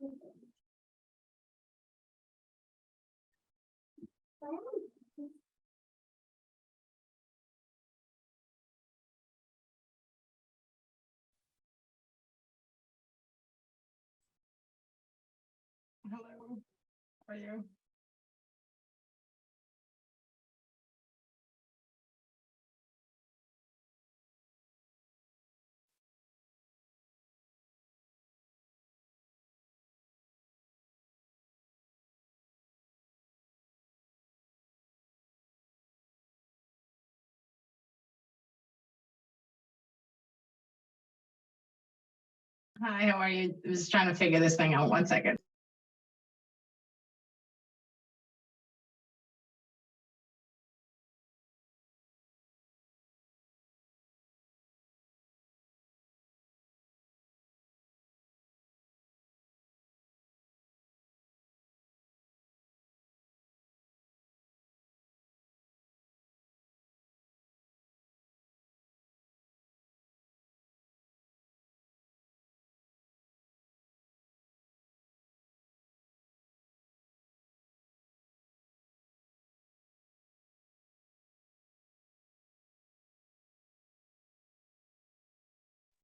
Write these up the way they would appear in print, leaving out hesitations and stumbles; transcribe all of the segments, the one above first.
Hello, how are you? Hi, how are you? I was trying to figure this thing out. 1 second.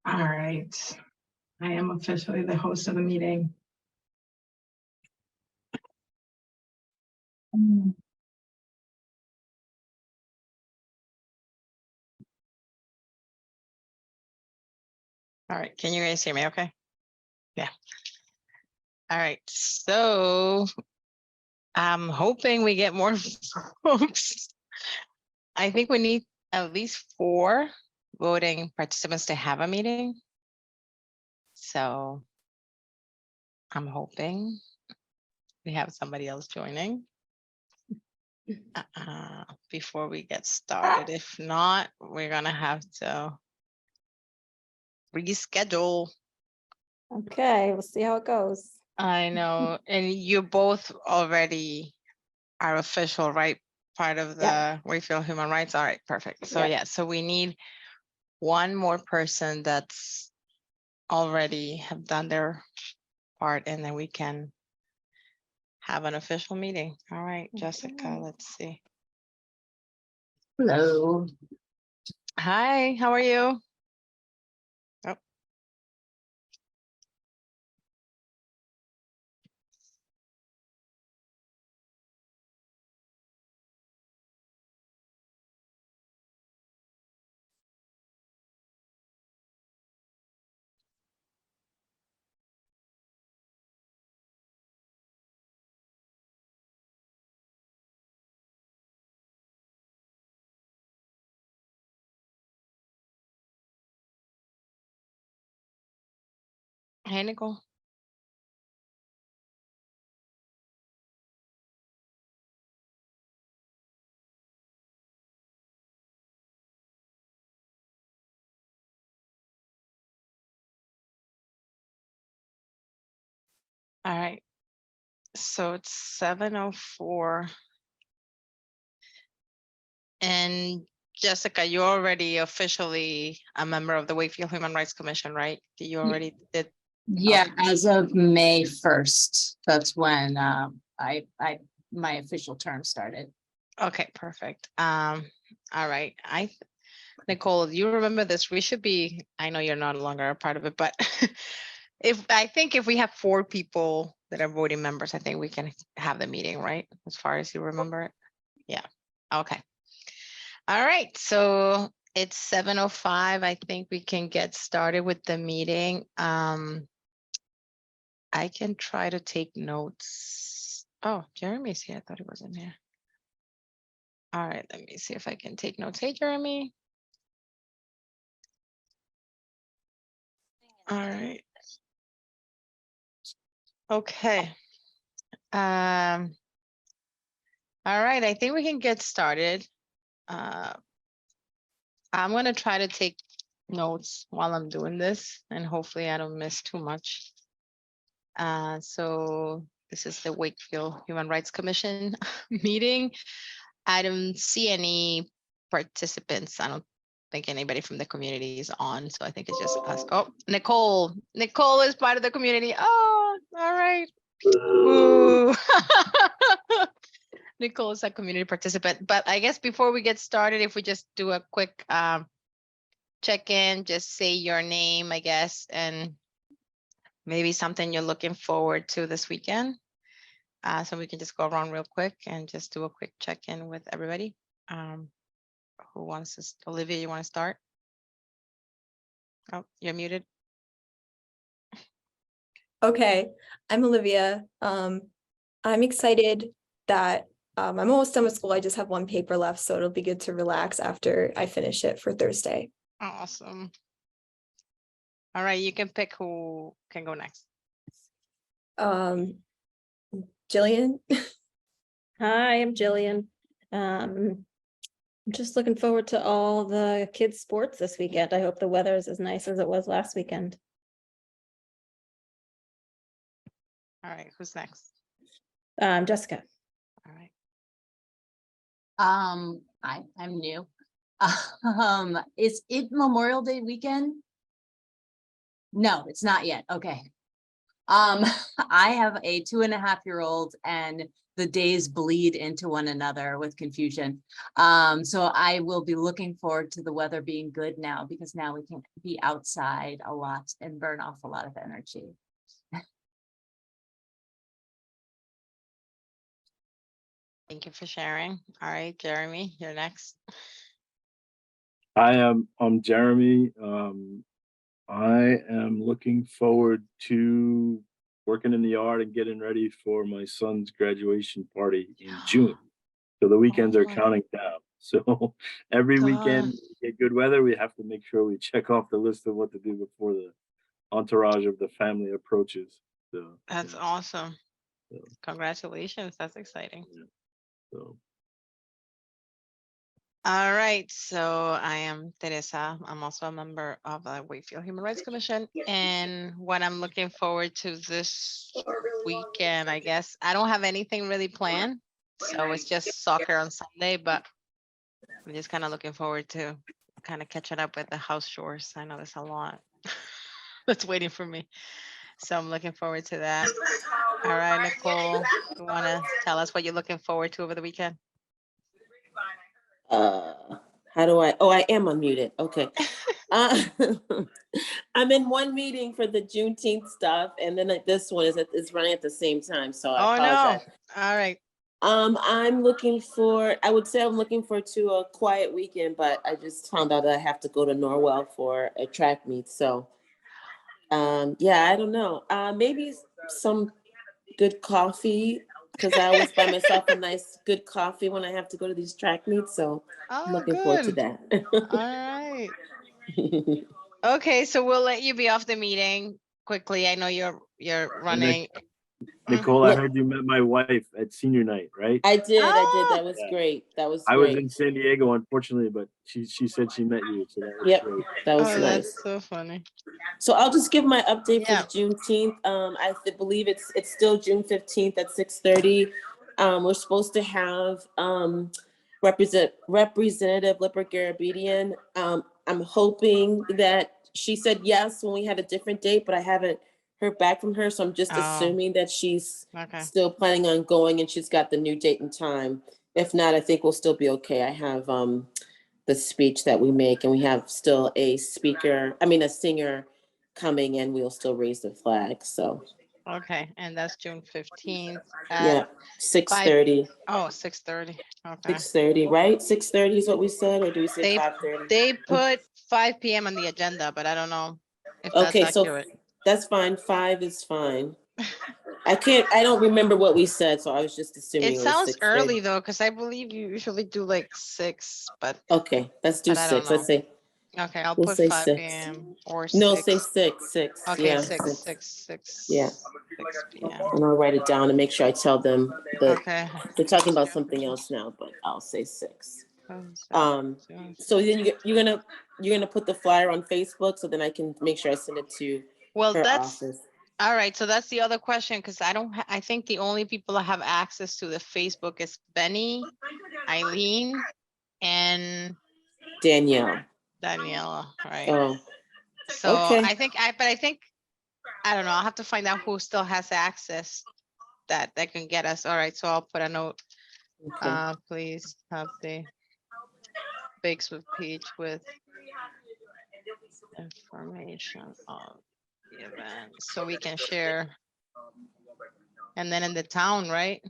All right. I am officially the host of the meeting. All right, can you guys hear me okay? Yeah. All right, so I'm hoping we get more folks. I think we need at least 4 voting participants to have a meeting. So I'm hoping we have somebody else joining before we get started. If not, we're gonna have to reschedule. Okay, we'll see how it goes. I know, and you both already are official, right? Part of the Yeah. Wakefield Human Rights. All right, perfect. So Yeah. yeah, so we need one more person that's already have done their part, and then we can have an official meeting. All right, Jessica, Okay. let's see. Hello. Hi, how are you? Oh. Hey, Nicole. All right, so it's 7:04. And Jessica, you're already officially a member of the Wakefield Human Rights Commission, right? You already did. Yeah, as of May 1st, that's when my official term started. Okay, perfect. All right. Nicole, you remember this? We should be, I know you're no longer a part of it, but I think if we have 4 people that are voting members, I think we can have the meeting, right? As far as you remember it. Yeah. Okay. All right. So it's 7:05. I think we can get started with the meeting. I can try to take notes. Oh, Jeremy's here. I thought he was in here. All right, let me see if I can take notes. Hey, Jeremy. All right. Okay. All right, I think we can get started. I'm going to try to take notes while I'm doing this, and hopefully I don't miss too much. So this is the Wakefield Human Rights Commission meeting. I don't see any participants. I don't think anybody from the community is on, so I think it's just us. Oh, Nicole is part of the community. Oh, All right. Ooh. Nicole is a community participant, but I guess before we get started, if we just do a quick check-in, just say your name, I guess, and maybe something you're looking forward to this weekend. So we can just go around real quick and just do a quick check-in with everybody. Who wants to, Olivia, you want to start? Oh, you're muted. Okay, I'm Olivia. I'm excited that I'm almost done with school. I just have one paper left, so it'll be good to relax after I finish it for Thursday. Awesome. All right, you can pick who can go next. Jillian. Hi, I'm Jillian. I'm just looking forward to all the kids' sports this weekend. I hope the weather is as nice as it was last weekend. All right, who's next? Jessica. All right. I'm new. Is it Memorial Day weekend? No, it's not yet. Okay. I have a 2.5-year-old and the days bleed into one another with confusion. So I will be looking forward to the weather being good now, because now we can be outside a lot and burn off a lot of energy. Thank you for sharing. All right, Jeremy, you're next. I'm Jeremy. I am looking forward to working in the yard and getting ready for my son's graduation party in June. So the weekends are Oh, counting down. So every weekend we get good weather, we have to make sure we check off the list of what to do before the entourage of the family approaches. So That's yeah, awesome. so, Congratulations. That's exciting. so. All right, so I am Teresa. I'm also a member of the Wakefield Human Rights Commission. And what I'm looking forward to this weekend, I guess, I don't have anything really planned. So it's just soccer on Sunday, but I'm just kind of looking forward to kind of catching up with the house chores. I know there's a lot that's waiting for me. So I'm looking forward to that. All right, Nicole, you want to tell us what you're looking forward to over the weekend? How do I? Oh, I am unmuted. Okay. I'm in one meeting for the Juneteenth stuff, and then this one is running at the same time. So I Oh, no. apologize. All right. I'm looking for. I would say I'm looking for a quiet weekend, but I just found out that I have to go to Norwell for a track meet. So, yeah, I don't know. Maybe some good coffee, because I always buy myself a nice good coffee when I have to go to these track meets. So I'm Oh, looking forward to good. that. All right. Okay, so we'll let you be off the meeting quickly. I know you're running. Nicole, I Yeah, heard you met my wife at senior night, right? I did. Ah, That was Yeah. great. That was I was great. in San Diego, unfortunately, but she said she met you, so that was Yep, great. that was oh, nice. that's so funny. So I'll just give my update for Yeah. Juneteenth. Believe it's still June 15th at 6:30. We're supposed to have Representative Lipper Garabedian. I'm hoping that she said yes when we had a different date, but I haven't heard back from her. So I'm just Oh, assuming that she's okay. still planning on going and she's got the new date and time. If not, I think we'll still be okay. I have the speech that we make, and we have still a singer coming, and we'll still raise the flag. So Okay, and that's June 15th yeah, at 5. 6:30. Oh, 6:30. Okay. 6:30, right? 6:30 is what we said, or do we say They 5:30? they put 5 p.m. on the agenda, but I don't know if that's Okay, so accurate. that's fine. 5 is fine. I don't remember what we said, so I was just assuming It it was sounds 6:30. early though, because I believe you usually do like 6, but Okay, let's do I don't 6. know. Let's say Okay, I'll we'll put say 5 6. p.m. or No, say 6. 6. 6. Okay, Yeah, 6, 6. 6, 6, Yeah, 6 p.m. and I'll write it down and make sure I tell them that Okay. they're talking about something else now, but I'll say 6. June So then you're gonna put the flyer on Facebook, so then I can make sure I send it to Well, her that's office. all right. So that's the other question, because I don't. I think the only people that have access to the Facebook is Benny, Eileen, and Danielle. Daniela. Right. Oh, So okay. I think I don't know. I'll have to find out who still has access that can get us. All right, so I'll put a note. Okay. Please have the Bakes with Peach with information of the event so we can share. And then in the town, right?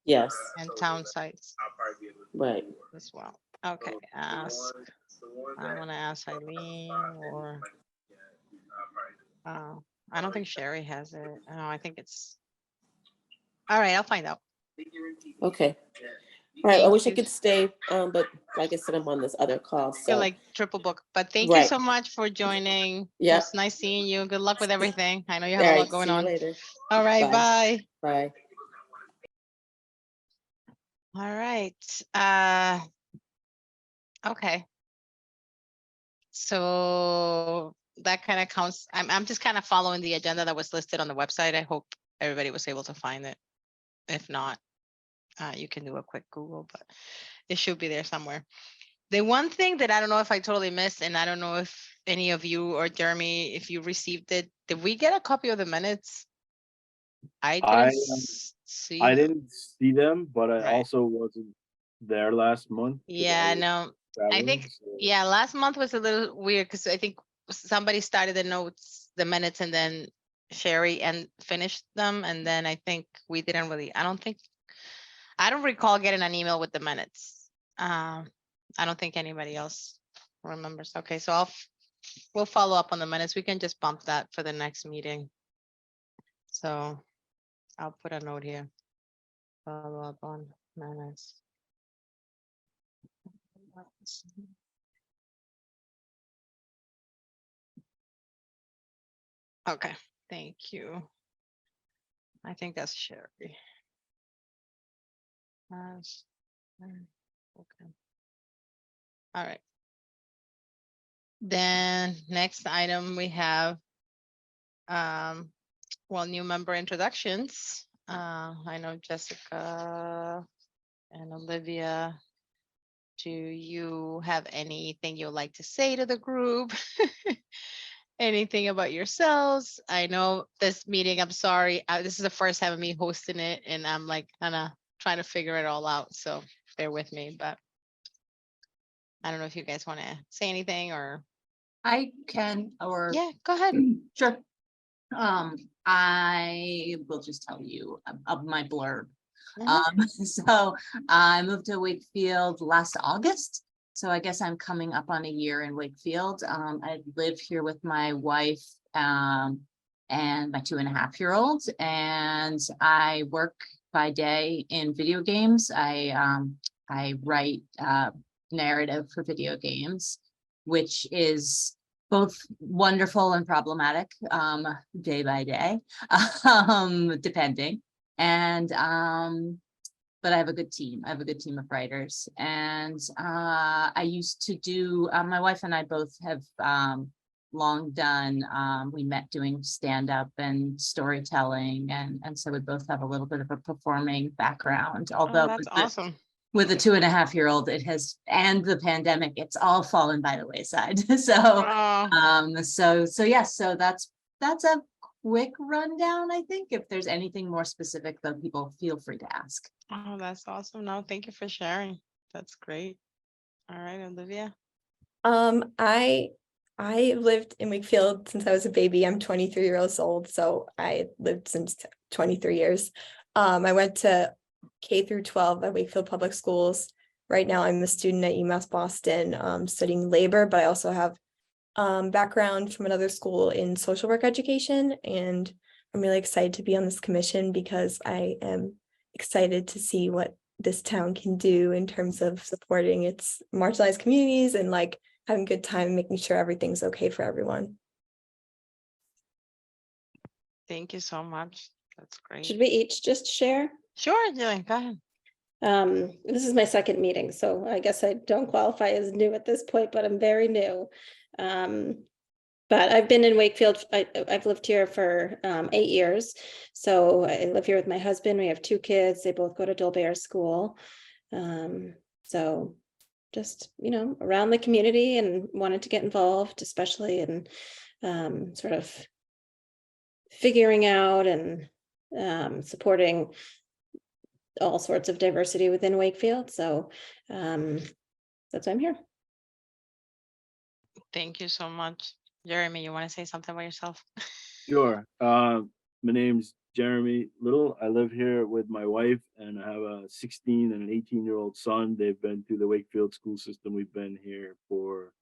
Yes, And town sites right. as well. Okay, ask. I want to ask Eileen or. I don't think Sherry has it. No, I think it's. All right, I'll find out. Okay. All right. I Thank wish I you. could stay, but like I said, I'm on this other call. Feel So like triple book, but thank you right. so much for joining. Yep. It's nice seeing you. Good luck with everything. I know you have All a right. lot going See you on. later. All right, Bye. bye. Bye. All right. Okay. So that kind of counts. I'm just kind of following the agenda that was listed on the website. I hope everybody was able to find it. If not, you can do a quick Google, but it should be there somewhere. The one thing that I don't know if I totally missed, and I don't know if any of you or Jeremy, if you received it, did we get a copy of the minutes? I I, didn't see. I didn't see them, but I Right. also wasn't there last month. 'cause I Yeah, was no, I traveling, think, so- yeah, last month was a little weird because I think somebody started the notes, the minutes, and then Sherry and finished them. And then I think we didn't really, I don't recall getting an email with the minutes. I don't think anybody else remembers. Okay, so we'll follow up on the minutes. We can just bump that for the next meeting. So I'll put a note here. Follow up on minutes. Okay, thank you. I think that's Sherry. Okay. All right. Then next item we have, well, new member introductions. I know Jessica and Olivia. Do you have anything you'd like to say to the group? Anything about yourselves? I know this meeting, I'm sorry, this is the first time of me hosting it, and I'm like kind of trying to figure it all out, so bear with me, but I don't know if you guys want to say anything or, I can, or yeah, go ahead. sure. I will just tell you of my blurb. So I moved to Wakefield last August. So I guess I'm coming up on a year in Wakefield. I live here with my wife, and my 2.5-year-old, and I work by day in video games. I write narrative for video games, which is both wonderful and problematic, day by day, depending. And but I have a good team. I have a good team of writers, and I used to do. My wife and I both have long done. We met doing stand up and storytelling, and so we both have a little bit of a performing background. Although That's awesome. with a 2.5-year-old, it has, and the pandemic, it's all fallen by the wayside. So, Oh, so yes, so that's a quick rundown. I think if there's anything more specific, though, people feel free to ask. oh, that's awesome. No, thank you for sharing. That's great. All right, Olivia. I lived in Wakefield since I was a baby. I'm 23 years old, so I lived since 23 years. I went to K through 12 at Wakefield Public Schools. Right now, I'm a student at UMass Boston, studying labor, but I also have background from another school in social work education, and I'm really excited to be on this commission because I am excited to see what this town can do in terms of supporting its marginalized communities and like having a good time, making sure everything's okay for everyone. Thank you so much. That's great. Should we each just share? Sure, Jillian, go ahead. This is my second meeting, so I guess I don't qualify as new at this point, but I'm very new. But I've been in Wakefield. I've lived here for 8 years. So I live here with my husband. We have 2 kids. They both go to Dolbear School. So just, around the community and wanted to get involved, especially in sort of figuring out and supporting all sorts of diversity within Wakefield. So that's why I'm here. Thank you so much. Jeremy, you want to say something about yourself? Sure. My name's Jeremy Little. I live here with my wife and I have a 16 and an 18-year-old son. They've been through the Wakefield school system. We've been here for,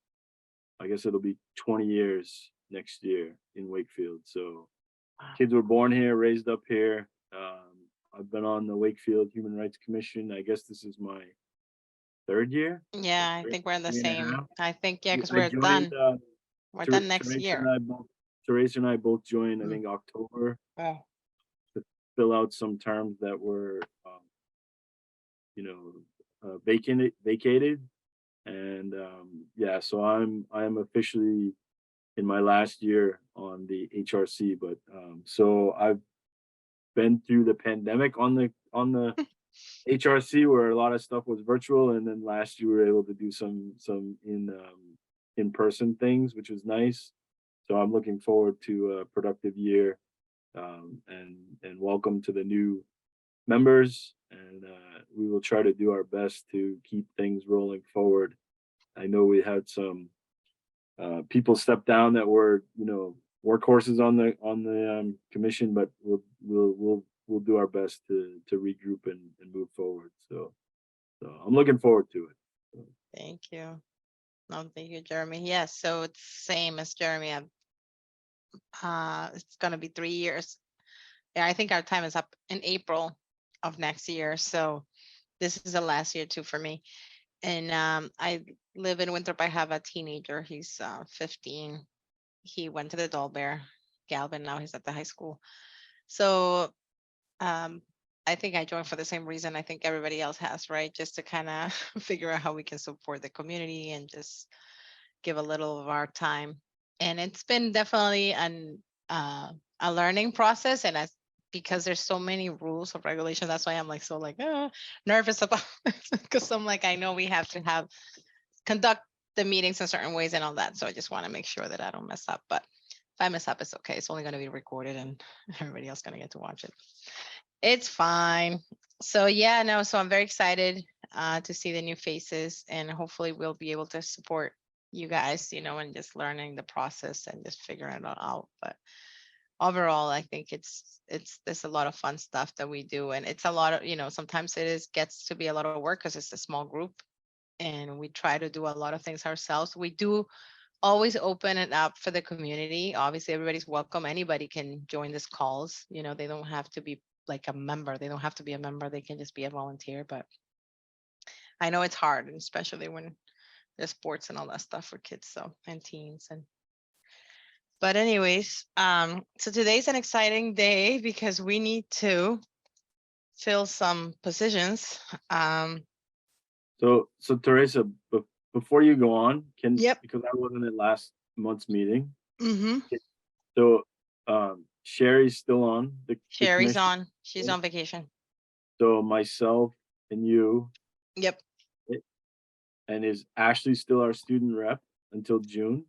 I guess it'll be 20 years next year in Wakefield. So kids were born here, raised up here. I've been on the Wakefield Human Rights Commission. I guess this is my third year. Yeah, I think we're in the 3.5 same. I think, yeah, because I we're joined, done. We're done next year. Teresa and I both joined, I Mm. think, October, Oh, to fill out some terms that were, vacated. And yeah, so I am officially in my last year on the HRC, but so I've been through the pandemic on the HRC where a lot of stuff was virtual, and then last year we were able to do some in person things, which was nice. So I'm looking forward to a productive year, and welcome to the new members. And we will try to do our best to keep things rolling forward. I know we had some people step down that were, workhorses on the commission, but we'll do our best to regroup and move forward. So I'm looking forward to it. thank you. No, thank you, Jeremy. Yes, so it's same as Jeremy. It's gonna be 3 years. Yeah, I think our time is up in April of next year. So this is the last year too for me. And I live in Winthrop. I have a teenager. He's 15. He went to the Doll Bear Galvin. Now he's at the high school. So I think I joined for the same reason I think everybody else has, right? Just to kind of figure out how we can support the community and just give a little of our time. And it's been definitely a learning process. And because there's so many rules of regulation, that's why I'm like so nervous about because I'm like, I know we have to conduct the meetings in certain ways and all that. So I just want to make sure that I don't mess up. But if I mess up, it's okay. It's only going to be recorded and everybody else going to get to watch it. It's fine. So yeah, no, so I'm very excited to see the new faces, and hopefully we'll be able to support you guys, and just learning the process and just figuring it out. But overall, I think there's a lot of fun stuff that we do, and it's a lot of, sometimes gets to be a lot of work because it's a small group and we try to do a lot of things ourselves. We do always open it up for the community. Obviously, everybody's welcome. Anybody can join these calls. They don't have to be like a member. They don't have to be a member. They can just be a volunteer. But I know it's hard, especially when there's sports and all that stuff for kids, and teens. But anyways, so today's an exciting day because we need to fill some positions. So Teresa, before you go on, Yep. because I wasn't at last month's meeting. Mm-hmm. So Sherry's still on the Sherry's commission. on. She's on vacation. So myself and you. Yep. And is Ashley still our student rep until June?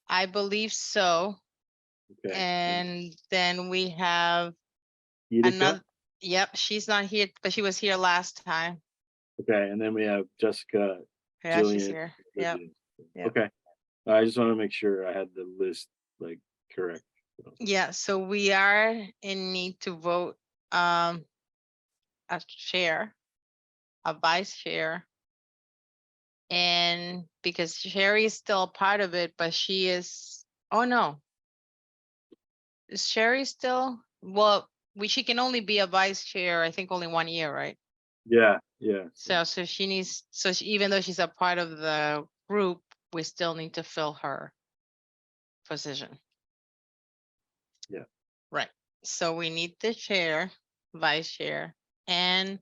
I believe so. Okay. And then we have Utica? another. Yep, she's not here, but she was here last time. Okay, and then we have Jessica. Yeah, she's Jillian, here. Yep. Yep. Okay. I just want to make sure I had the list correct. So. Yeah, so we are in need to vote a chair, a vice chair. And because Sherry is still a part of it, but she is, oh no. Is Sherry still? Well, she can only be a vice chair, I think only 1 year, right? Yeah. So she needs, even though she's a part of the group, we still need to fill her position. Yeah. Right. So we need the chair, vice chair, and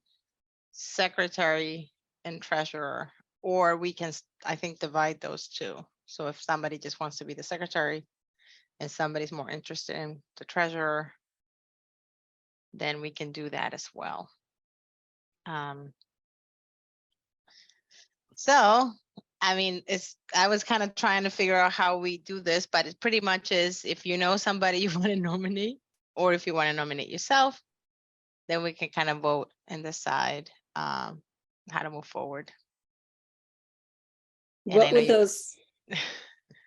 secretary and treasurer, or we can, I think, divide those two. So if somebody just wants to be the secretary and somebody's more interested in the treasurer, then we can do that as well. So I mean, I was kind of trying to figure out how we do this, but it pretty much is if you know somebody you want to nominate, or if you want to nominate yourself, then we can kind of vote and decide how to move forward. And I What know would you- those, I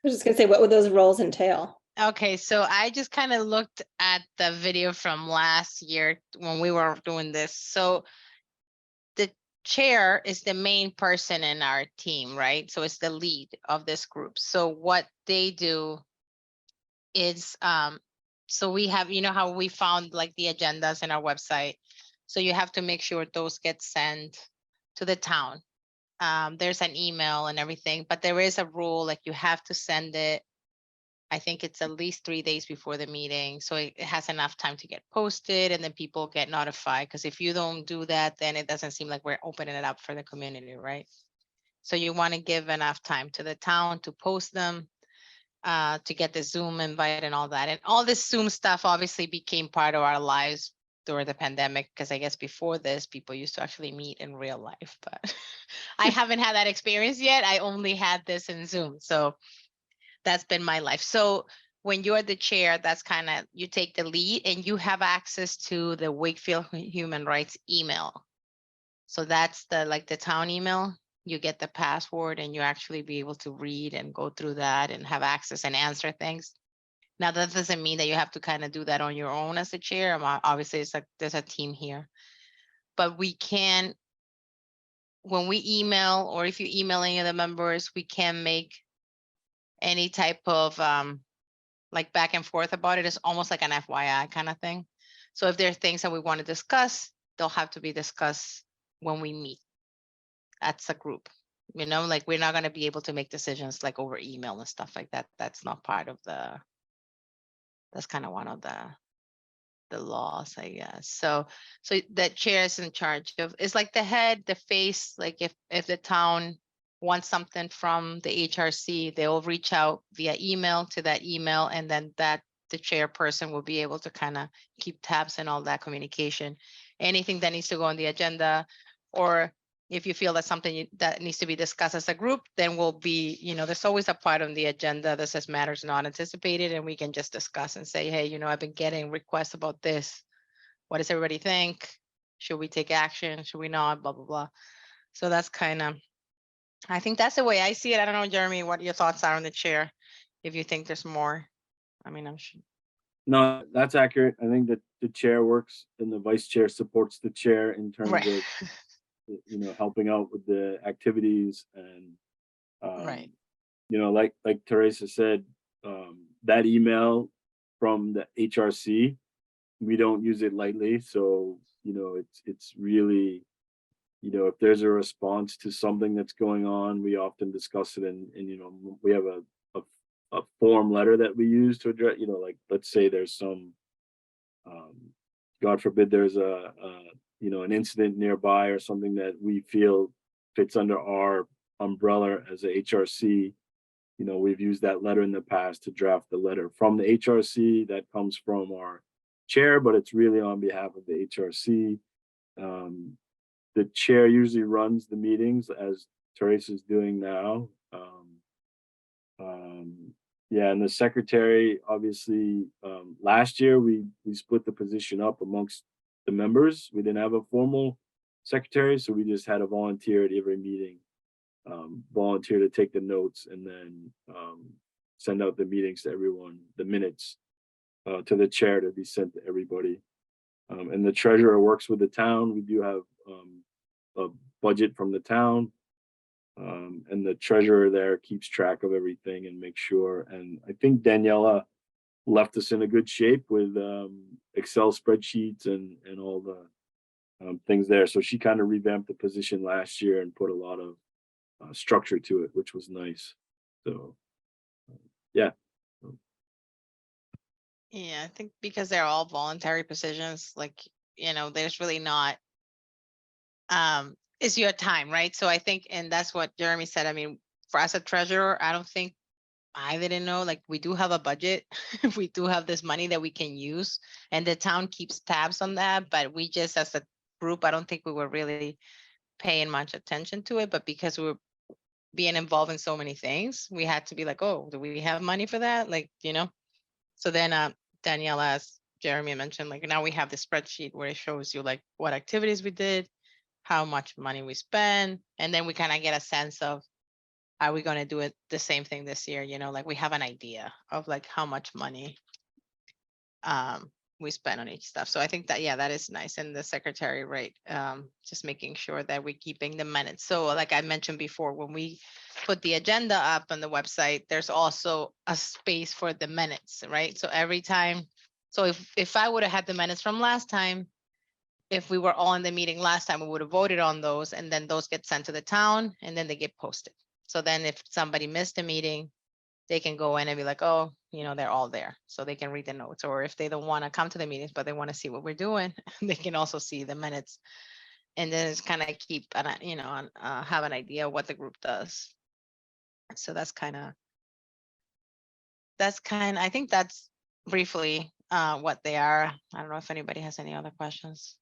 was just gonna say, what would those roles entail? Okay, so I just kind of looked at the video from last year when we were doing this. So the chair is the main person in our team, right? So it's the lead of this group. So what they do is, so we have, you know how we found like the agendas in our website. So you have to make sure those get sent to the town. There's an email and everything, but there is a rule, like you have to send it. I think it's at least 3 days before the meeting, so it has enough time to get posted and then people get notified. Because if you don't do that, then it doesn't seem like we're opening it up for the community, right? So you want to give enough time to the town to post them, to get the Zoom invite and all that. And all this Zoom stuff obviously became part of our lives during the pandemic, because I guess before this, people used to actually meet in real life, but I haven't had that experience yet. I only had this in Zoom. So that's been my life. So when you're the chair, that's kind of, you take the lead and you have access to the Wakefield Human Rights email. So that's the, like the town email, you get the password and you actually be able to read and go through that and have access and answer things. Now, that doesn't mean that you have to kind of do that on your own as a chair. Obviously, it's like there's a team here, but we can, when we email, or if you email any of the members, we can make any type of like back and forth about it. It's almost like an FYI kind of thing. So if there are things that we want to discuss, they'll have to be discussed when we meet. That's a group, you know, like we're not going to be able to make decisions like over email and stuff like that. That's not part of that's kind of one of the laws, I guess. So the chair is in charge of, it's like the head, the face, like if the town wants something from the HRC, they'll reach out via email to that email, and then the chairperson will be able to kind of keep tabs and all that communication. Anything that needs to go on the agenda, or if you feel that something that needs to be discussed as a group, then we'll be, you know, there's always a part on the agenda that says matters not anticipated, and we can just discuss and say, hey, you know, I've been getting requests about this. What does everybody think? Should we take action? Should we not? Blah, blah, blah. So that's kind of, I think that's the way I see it. I don't know, Jeremy, what your thoughts are on the chair, if you think there's more. I mean, I'm sure. No, that's accurate. I think that the chair works and the vice chair supports the chair in terms Right. of, you know, helping out with the activities and, Right. you know, like Teresa said, that email from the HRC, we don't use it lightly. So, you know, it's really, you know, if there's a response to something that's going on, we often discuss it, and you know, we have a form letter that we use to address, you know, like let's say there's some, God forbid, there's a you know, an incident nearby or something that we feel fits under our umbrella as a HRC. You know, we've used that letter in the past to draft the letter from the HRC that comes from our chair, but it's really on behalf of the HRC. The chair usually runs the meetings, as Teresa's doing now. Yeah, and the secretary, obviously, last year we split the position up amongst the members. We didn't have a formal secretary, so we just had a volunteer at every meeting, volunteer to take the notes and then send out the meetings to everyone, the minutes to the chair to be sent to everybody. And the treasurer works with the town. We do have a budget from the town. And the treasurer there keeps track of everything and makes sure. And I think Daniela left us in a good shape with Excel spreadsheets and all the things there. So she kind of revamped the position last year and put a lot of structure to it, which was nice. So yeah. Yeah, I think because they're all voluntary positions, like, you know, there's really not, it's your time, right? So I think, and that's what Jeremy said. I mean, for us a treasurer, I don't think, I didn't know, like we do have a budget. We do have this money that we can use, and the town keeps tabs on that, but we just as a group, I don't think we were really paying much attention to it. But because being involved in so many things, we had to be like, oh, do we have money for that? Like, so then Danielle, as Jeremy mentioned, like now we have the spreadsheet where it shows you like what activities we did, how much money we spend, and then we kind of get a sense of, are we going to do it the same thing this year? Like we have an idea of like how much money we spend on each stuff. So I think that, yeah, that is nice. And the secretary, right, just making sure that we're keeping the minutes. So like I mentioned before, when we put the agenda up on the website, there's also a space for the minutes, right? So every time, so if I would have had the minutes from last time, if we were all in the meeting last time, we would have voted on those, and then those get sent to the town and then they get posted. So then if somebody missed a meeting, they can go in and be like, oh, they're all there. So they can read the notes. Or if they don't want to come to the meetings, but they want to see what we're doing, they can also see the minutes. And then it's kind of keep, have an idea of what the group does. So that's kind of, I think that's briefly what they are. I don't know if anybody has any other questions.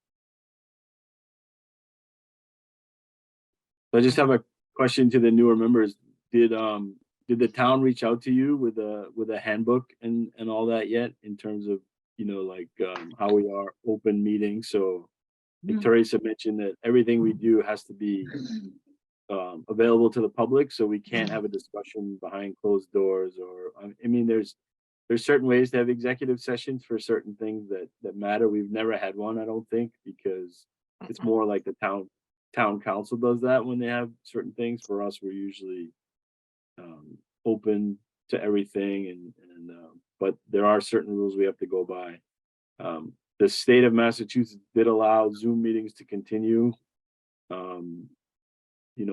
I just have a question to the newer members. Did the town reach out to you with a handbook and all that yet, in terms of how we are open meetings? So like Teresa mentioned that everything we do has to be available to the public, so we can't have a discussion behind closed doors. Or I mean, there's certain ways to have executive sessions for certain things that matter. We've never had one, I don't think, because it's more like the town council does that when they have certain things. For us, we're usually open to everything, and but there are certain rules we have to go by. The state of Massachusetts did allow Zoom meetings to continue.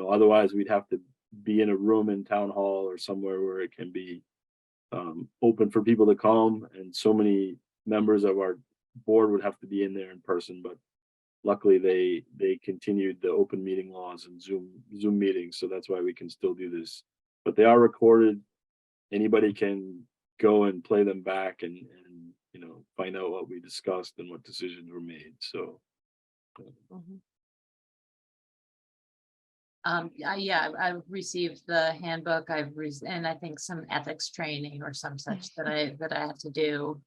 Otherwise we'd have to be in a room in town hall or somewhere where it can be open for people to come, and so many members of our board would have to be in there in person. But luckily they continued the open meeting laws and Zoom meetings, so that's why we can still do this. But they are recorded. Anybody can go and play them back and find out what we discussed and what decisions were made. So yeah, I've received the handbook. And I think some ethics training or some such that I have to do.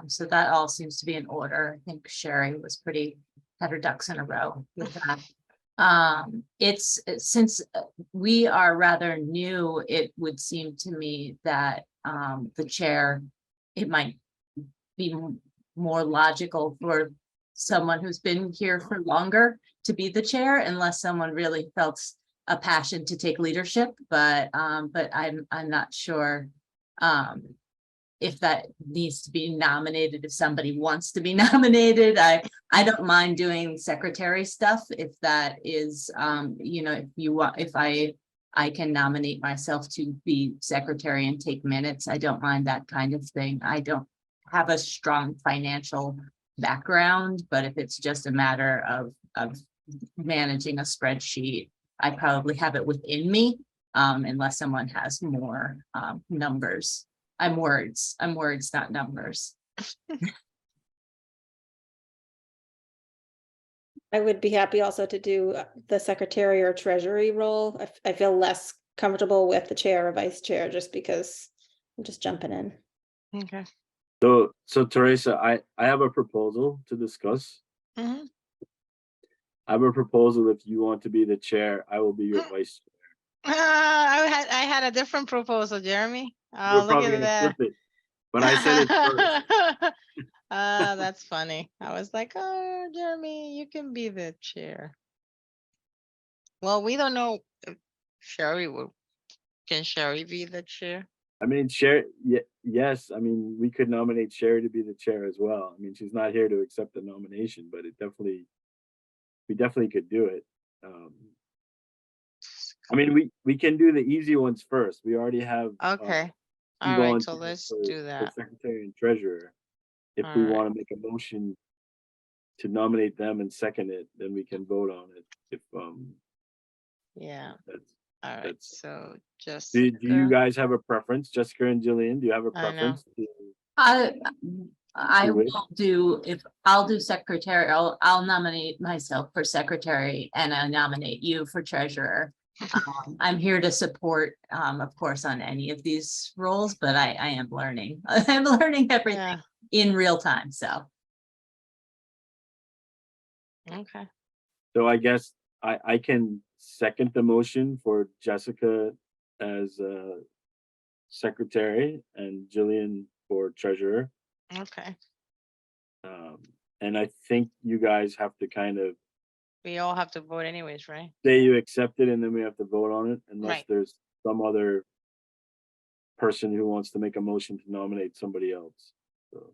So that all seems to be in order. I think Sherry had her ducks in a row with that. It's since we are rather new, it would seem to me that the chair, it might be more logical for someone who's been here for longer to be the chair, unless someone really felt a passion to take leadership. But I'm not sure if that needs to be nominated. If somebody wants to be nominated, I don't mind doing secretary stuff if that is if you want, if I can nominate myself to be secretary and take minutes. I don't mind that kind of thing. I don't have a strong financial background, but if it's just a matter of managing a spreadsheet, I probably have it within me, unless someone has more numbers. I'm words, not numbers. I would be happy also to do the secretary or treasury role. I feel less comfortable with the chair or vice chair just because I'm just jumping in. Okay. So Teresa, I have a proposal to discuss. Mhm. I have a proposal. If you want to be the chair, I will be your vice chair. I had a different proposal, Jeremy. You're Look probably at gonna that. flip it, but I said it first. That's funny. I was like, oh, Jeremy, you can be the chair. Well, we don't know if Sherry will. Can Sherry be the chair? I mean, yes. I mean, we could nominate Sherry to be the chair as well. I mean, she's not here to accept the nomination, but we definitely could do it. I mean, we can do the easy ones first. We already have Okay. All people right, on so for- let's for do that. secretary and treasurer. If All we right. want to make a motion to nominate them and second it, then we can vote on it. If Yeah. that's All right. that's. So just. Do you guys have a preference, Jessica and Jillian? Do you have a I know. preference? I Do it. will do, if I'll do secretary, I'll nominate myself for secretary and I nominate you for treasurer. I'm here to support, of course, on any of these roles, but I am learning. I'm learning everything Yeah, in real time, so. okay. So I guess I can second the motion for Jessica as secretary and Jillian for treasurer. Okay. And I think you guys have to kind of We all have to vote anyways, right? say you accept it, and then we have to vote on it unless Right. there's some other person who wants to make a motion to nominate somebody else. So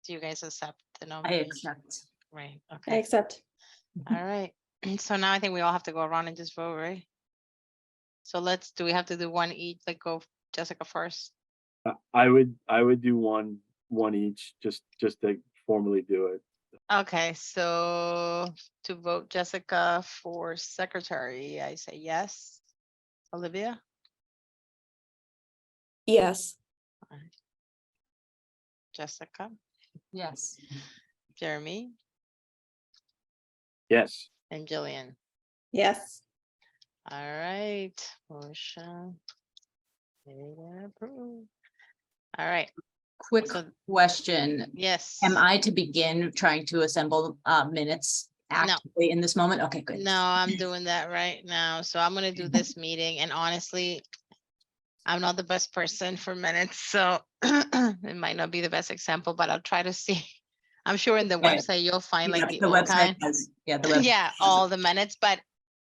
Do you guys accept the I nomination? accept. Right, I okay, accept. all right. So now I think we all have to go around and just vote, right? So do we have to do one each, like go Jessica first? I would do one each just to formally do it. Okay, so to vote Jessica for secretary, I say yes. Olivia? Yes. Jessica? Yes. Jeremy? Yes. And Jillian? Yes. All right, motion. made and approved. All right, Quick So- question. yes. Am I to begin trying to assemble minutes actively in this moment? Okay, good. No, I'm doing that right now. So I'm gonna do this meeting, and honestly, I'm not the best person for minutes, so it might not be the best example, but I'll try to see. I'm sure in the Okay. website you'll find Yeah, like the the old website kind. has, yeah, the website. Yeah, has all it. the minutes, but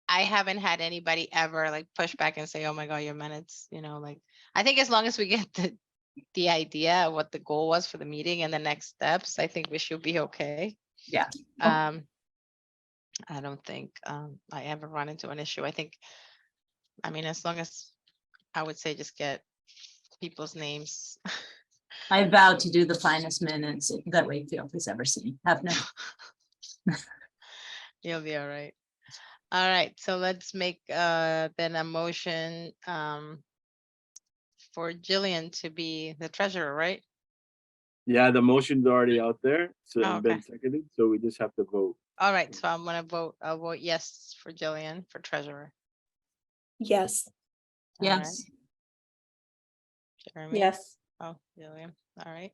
I haven't had anybody ever like push back and say, oh my God, your minutes, like, I think as long as we get the idea of what the goal was for the meeting and the next steps, I think we should be okay. Yeah. I don't think I ever run into an issue. I mean, as long as I would say just get people's names. I vow to do the finest minutes that Wakefield has ever seen. Have no. You'll be all right. All right, so let's make then a motion for Jillian to be the treasurer, right? Yeah, the motion's already out there, so Oh, it's been okay. seconded, so we just have to vote. All right, so I'll vote yes for Jillian for treasurer. Yes. All right, Yes. Jeremy? Yes. Oh, Jillian, all right.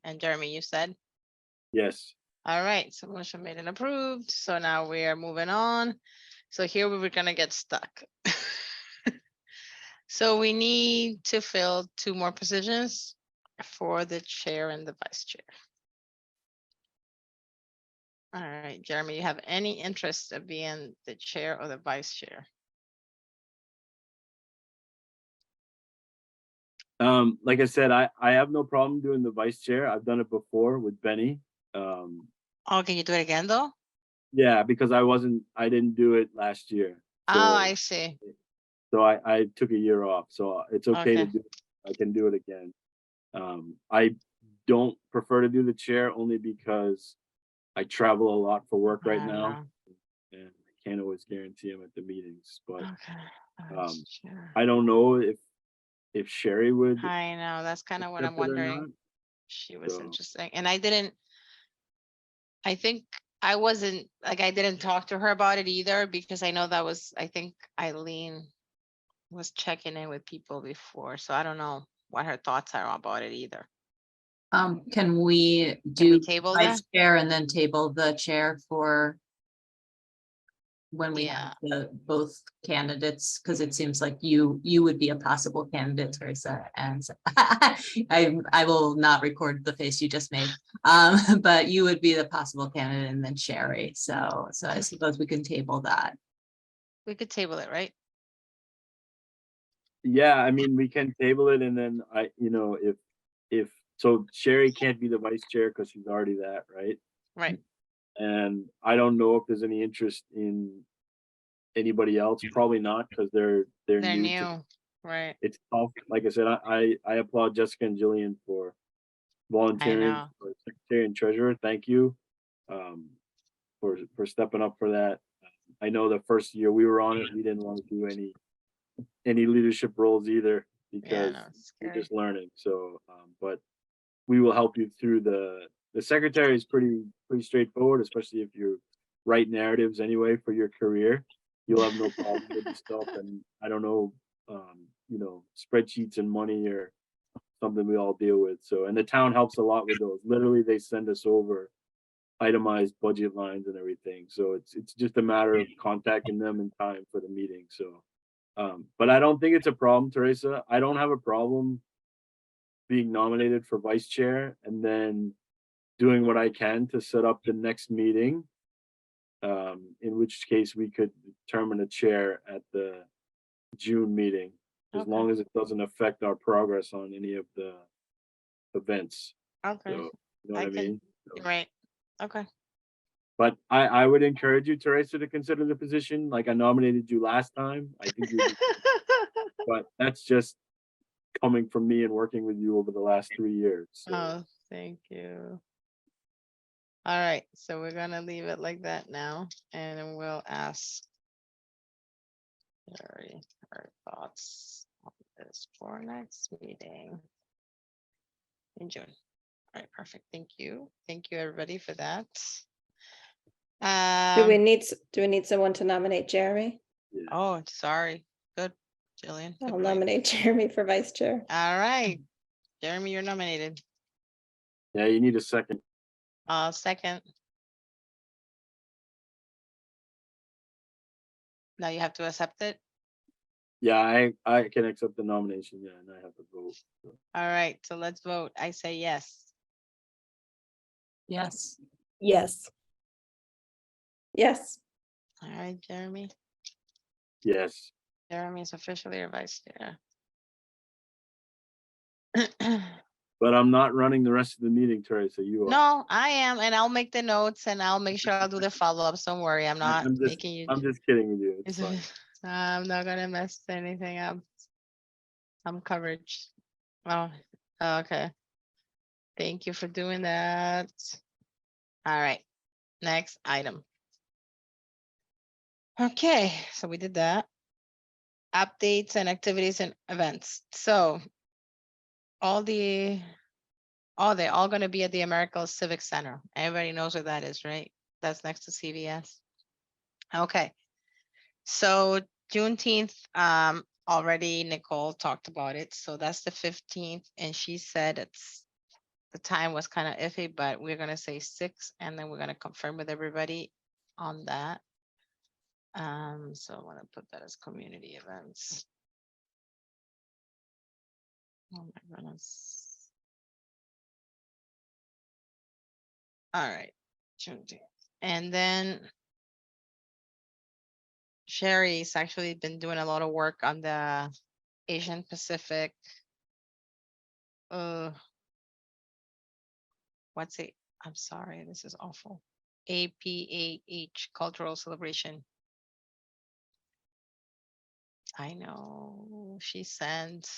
And Jeremy, you said? Yes. All right, so motion made and approved. So now we are moving on. So here we were gonna get stuck. So we need to fill 2 more positions for the chair and the vice chair. All right, Jeremy, you have any interest of being the chair or the vice chair? Like I said, I have no problem doing the vice chair. I've done it before with Benny. Oh, can you do it again though? Yeah, because I didn't do it last year. Oh, So I see. so I took a year off, so it's okay to Okay. do. I can do it again. I don't prefer to do the chair only because I travel a lot for work right I now, know. and I can't always guarantee I'm at the meetings. But Okay. um, Chair. I don't know if Sherry would I know, that's kind of what I'm accept it or not. wondering. She was So- interesting, and I think I wasn't, like, I didn't talk to her about it either, because I know I think Eileen was checking in with people before, so I don't know what her thoughts are about it either. Can we Can we do table vice that? chair and then table the chair for when we Yeah. have both candidates? Because it seems like you would be a possible candidate, Teresa, and I will not record the face you just made. But you would be the possible candidate, and then Sherry. So I suppose we can table that. We could table it, right? Yeah, I mean, we can table it, and then if so Sherry can't be the vice chair because she's already that, right? Right. And I don't know if there's any interest in anybody else. Probably not, because they're They're new. new, right? It's tough. Like I said, I applaud Jessica and Jillian for volunteering know. for secretary and treasurer. Thank you for stepping up for that. I know the first year we were on it, we didn't want to do any leadership roles either, Yeah, because no, it's we're scary. just learning. So, but we will help you through the secretary is pretty straightforward, especially if you're write narratives anyway for your career. You'll have no problem with the stuff. And I don't know, spreadsheets and money are something we all deal with. So, and the town helps a lot with those. Literally, they send us over itemized budget lines and everything. So it's just a matter of contacting them in time for the meeting. So, but I don't think it's a problem, Teresa. I don't have a problem being nominated for vice chair and then doing what I can to set up the next meeting. In which case we could determine a chair at the June meeting, as Okay. long as it doesn't affect our progress on any of the events. Okay, So, you know I what I can- mean? So, right, okay. but I would encourage you, Teresa, to consider the position. Like I nominated you last time. I think you, but that's just coming from me and working with you over the last 3 years. So Oh, thank you. All right, so we're gonna leave it like that now, and then we'll ask Sherry her thoughts on this for next meeting in June. All right, perfect. Thank you. Thank you, everybody, for that. Do we Um, need someone to nominate Jeremy? yeah. oh, sorry. Good, Jillian. good I'll point. nominate Jeremy for vice chair. All right, Jeremy, you're nominated. Yeah, you need a second. Second. Now you have to accept it. Yeah, I can accept the nomination. Yeah, and I have to vote. So. All right, so let's vote. I say yes. Yes. Yes. Yes. All right, Jeremy. Yes. Jeremy is officially your vice chair. But I'm not running the rest of the meeting, Teresa. You are. No, I am, and I'll make the notes and I'll make sure I'll do the follow-ups. Don't worry, I'm not I'm just, making you. I'm just kidding with you. It's fine. I'm not gonna mess anything up. I'm covered. Oh, okay. Thank you for doing that. All right, next item. Okay, so we did that. Updates and activities and events. So they're all gonna be at the Americal Civic Center. Everybody knows where that is, right? That's next to CVS. Okay. So Juneteenth, already Nicole talked about it. So that's the 15th. And she said the time was kind of iffy, but we're gonna say 6, and then we're gonna confirm with everybody on that. So I want to put that as community events. Oh my goodness. All right, Juneteenth. And then Sherry's actually been doing a lot of work on the Asian Pacific. What's it? I'm sorry, this is awful. APAH cultural celebration. I know she sent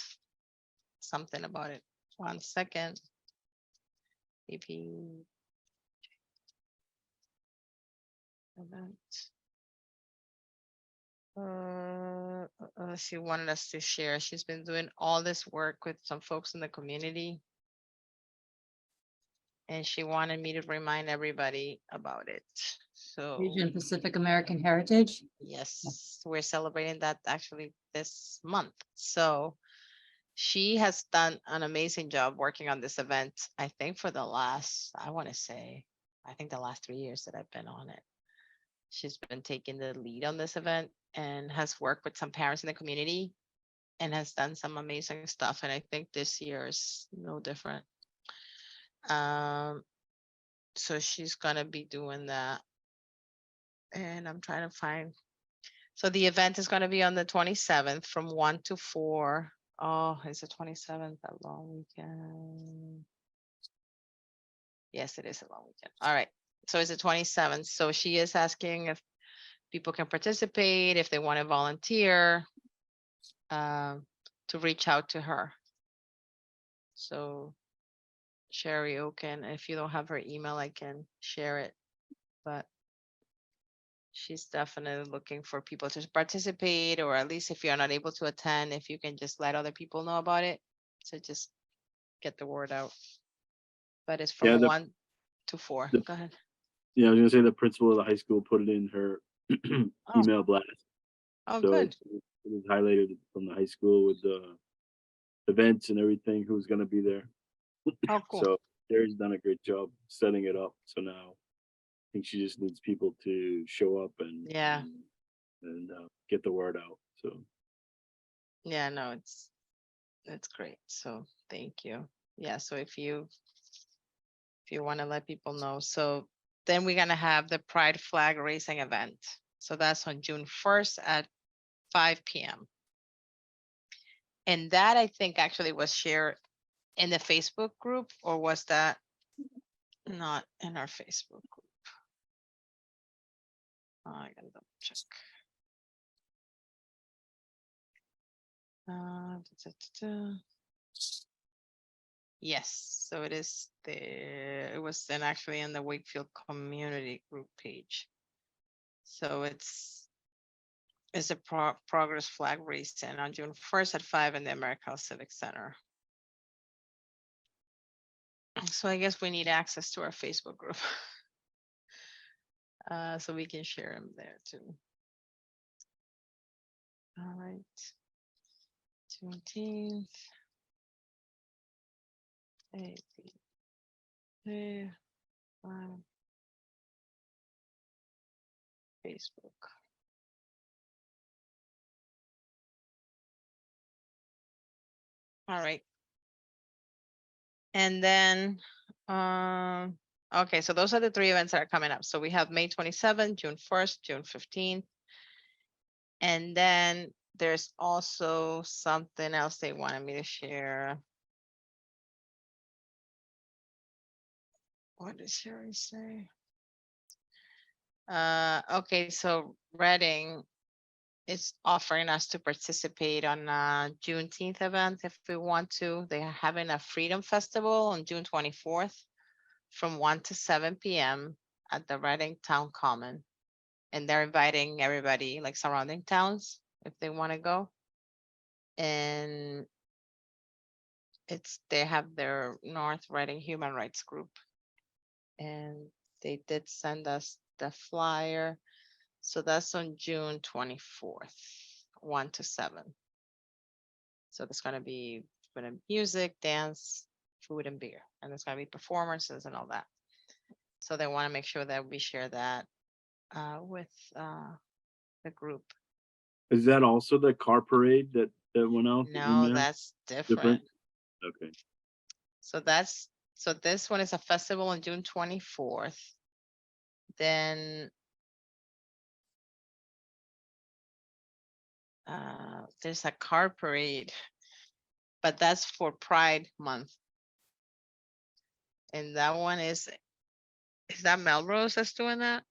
something about it. 1 second. AP event. She wanted us to share. She's been doing all this work with some folks in the community. And she wanted me to remind everybody about it. So Asian Pacific American Heritage. yes, we're celebrating that actually this month. So she has done an amazing job working on this event. I think for the last, I think the last 3 years that I've been on it. She's been taking the lead on this event and has worked with some parents in the community and has done some amazing stuff. And I think this year is no different. So she's gonna be doing that. And I'm trying to find. So the event is gonna be on the 27th from 1 to 4. Oh, is the 27th a long weekend? Yes, it is a long weekend. All right. So it's the 27th. So she is asking if people can participate, if they want to volunteer, to reach out to her. So Sherry Oken, if you don't have her email, I can share it. But she's definitely looking for people to participate, or at least if you're not able to attend, if you can just let other people know about it. So just get the word out. But it's from Yeah, 1 to 4. the- Go ahead. Yeah, I was gonna say the principal of the high school put it in her Oh. email blast. Oh, So good. it was highlighted from the high school with the events and everything, who's gonna be there. Oh, cool. So Terry's done a great job setting it up. So now I think she just needs people to show up and Yeah. and get the word out. So Yeah, no, it's great. So thank you. Yeah, so if you want to let people know. So then we're gonna have the Pride flag raising event. So that's on June 1st at 5 p.m. And that I think actually was shared in the Facebook group, or was that not in our Facebook group? I gotta double check. Da, da, da. Yes, so it is there. It was then actually in the Wakefield community group page. So it's a progress flag raising on June 1st at 5 in the American Civic Center. So I guess we need access to our Facebook group. So we can share them there too. All right. 17th. Facebook. All right. And then, okay, so those are the 3 events that are coming up. So we have May 27th, June 1st, June 15th. And then there's also something else they wanted me to share. What did Sherry say? Okay, so Reading is offering us to participate on Juneteenth event if we want to. They are having a Freedom Festival on June 24th from 1 to 7 p.m. at the Reading Town Common. And they're inviting everybody, like surrounding towns, if they want to go. And they have their North Reading Human Rights Group. And they did send us the flyer. So that's on June 24th, 1 to 7. So there's going to be music, dance, food, and beer. And there's going to be performances and all that. So they want to make sure that we share that with the group. is that also the car parade that went out? the No, email? that's different. Okay. So this one is a festival on June 24th. Then there's a car parade, but that's for Pride Month. And that one is that Melrose that's doing that?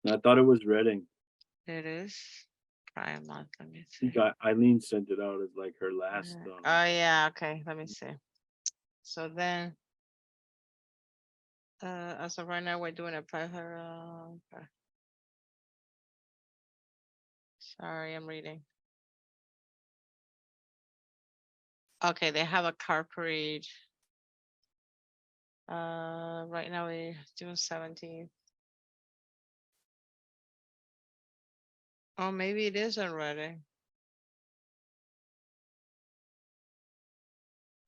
I thought it was Reading. It is Pride Month. Let me I see. think Eileen sent it out as like her last. Oh yeah, okay. Let me see. So then, as of right now, we're doing a private. Okay. Sorry, I'm reading. Okay, they have a car parade. Right now we're June 17th. Oh, maybe it is already.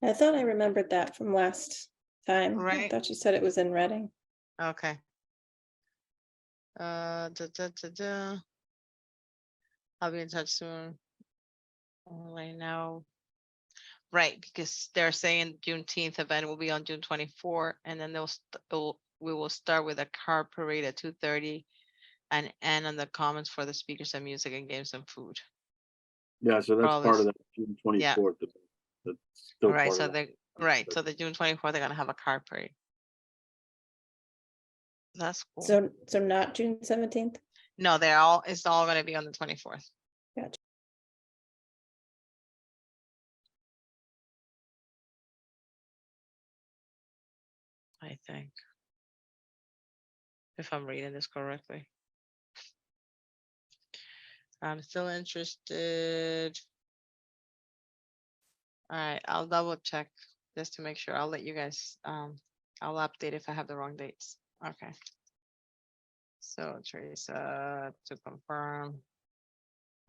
I thought I remembered that from last time. I Right. thought you said it was in Reading. Okay. Da, da, da, da. I'll be in touch soon. Right now. Right, because they're saying Juneteenth event will be on June 24, and then we will start with a car parade at 2:30 and end on the commons for the speakers and music and games and food. Yeah, so that's part of that June 24th. That's still Right, part so of that. so the June 24th, they're gonna have a car parade. That's cool. So not June 17th? No, it's all gonna be on the 24th. Gotcha. I think. If I'm reading this correctly. I'm still interested. All right, I'll double check just to make sure. I'll let you guys, I'll update if I have the wrong dates. Okay. So Teresa, to confirm